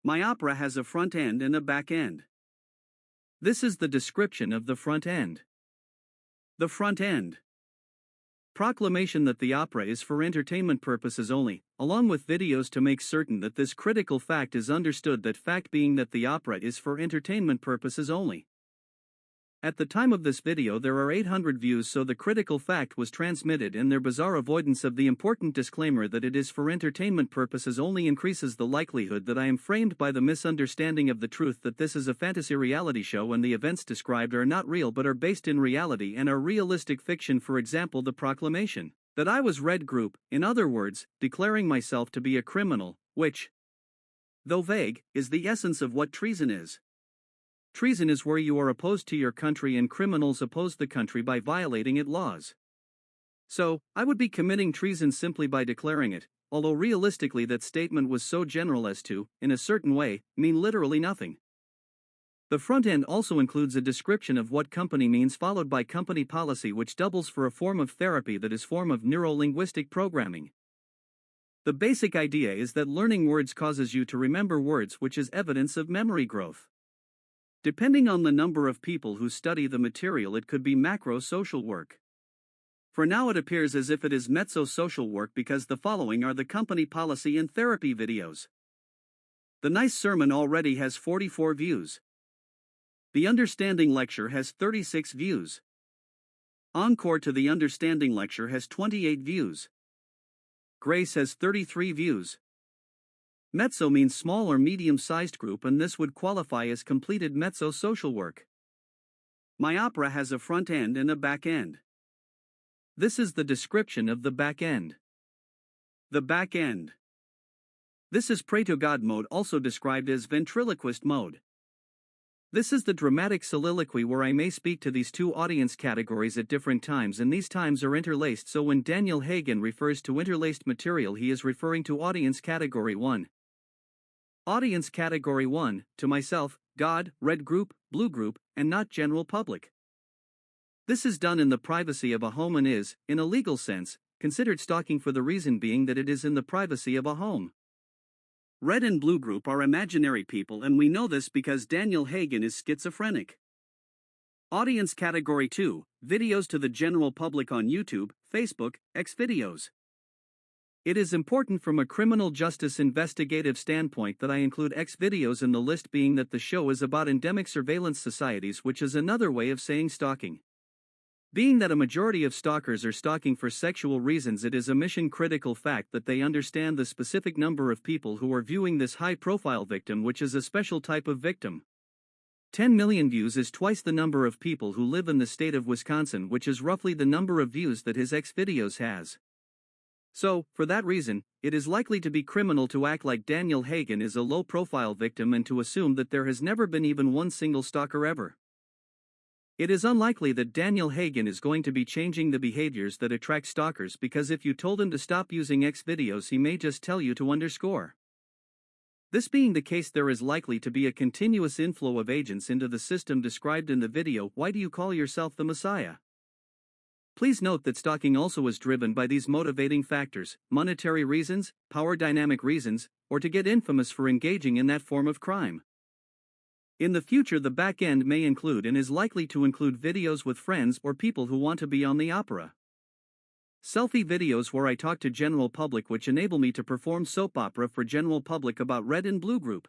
My opera has a front end and a back end. This is the description of the front end. The front end. Proclamation that the opera is for entertainment purposes only, along with videos to make certain that this critical fact is understood, that fact being that the opera is for entertainment purposes only. At the time of this video there are 800 views, so the critical fact was transmitted, and their bizarre avoidance of the important disclaimer that it is for entertainment purposes only increases the likelihood that I am framed by the misunderstanding of the truth that this is a fantasy reality show and the events described are not real but are based in reality and are realistic fiction. For example, the proclamation that I was red group, in other words, declaring myself to be a criminal, which, though vague, is the essence of what treason is. Treason is where you are opposed to your country and criminals oppose the country by violating its laws. So, I would be committing treason simply by declaring it, although realistically that statement was so general as to, in a certain way, mean literally nothing. The front end also includes a description of what company means, followed by company policy, which doubles for a form of therapy that is form of neuro-linguistic programming. The basic idea is that learning words causes you to remember words, which is evidence of memory growth. Depending on the number of people who study the material, it could be macro-social work. For now it appears as if it is mezzo-social work because the following are the company policy and therapy videos. The nice sermon already has 44 views. The understanding lecture has 36 views. Encore to the understanding lecture has 28 views. Grace has 33 views. Mezzo means small or medium-sized group, and this would qualify as completed mezzo social work. My opera has a front end and a back end. This is the description of the back end. The back end. This is pray to God mode, also described as ventriloquist mode. This is the dramatic soliloquy where I may speak to these two audience categories at different times, and these times are interlaced, so when Daniel Hagen refers to interlaced material he is referring to audience category 1. Audience category 1, to myself, God, red group, blue group, and not general public. This is done in the privacy of a home and is, in a legal sense, considered stalking for the reason being that it is in the privacy of a home. Red and blue group are imaginary people, and we know this because Daniel Hagen is schizophrenic. Audience category 2, videos to the general public on YouTube, Facebook, X videos. It is important from a criminal justice investigative standpoint that I include X videos in the list, being that the show is about endemic surveillance societies, which is another way of saying stalking. Being that a majority of stalkers are stalking for sexual reasons, it is a mission-critical fact that they understand the specific number of people who are viewing this high-profile victim, which is a special type of victim. 10 million views is twice the number of people who live in the state of Wisconsin, which is roughly the number of views that his X videos has. So, for that reason, it is likely to be criminal to act like Daniel Hagen is a low-profile victim and to assume that there has never been even one single stalker ever. It is unlikely that Daniel Hagen is going to be changing the behaviors that attract stalkers, because if you told him to stop using X videos he may just tell you to underscore. This being the case, there is likely to be a continuous inflow of agents into the system described in the video, Why Do You Call Yourself the Messiah? Please note that stalking also is driven by these motivating factors: monetary reasons, power dynamic reasons, or to get infamous for engaging in that form of crime. In the future the back end may include and is likely to include videos with friends or people who want to be on the opera. Selfie videos where I talk to general public, which enable me to perform soap opera for general public about red and blue group.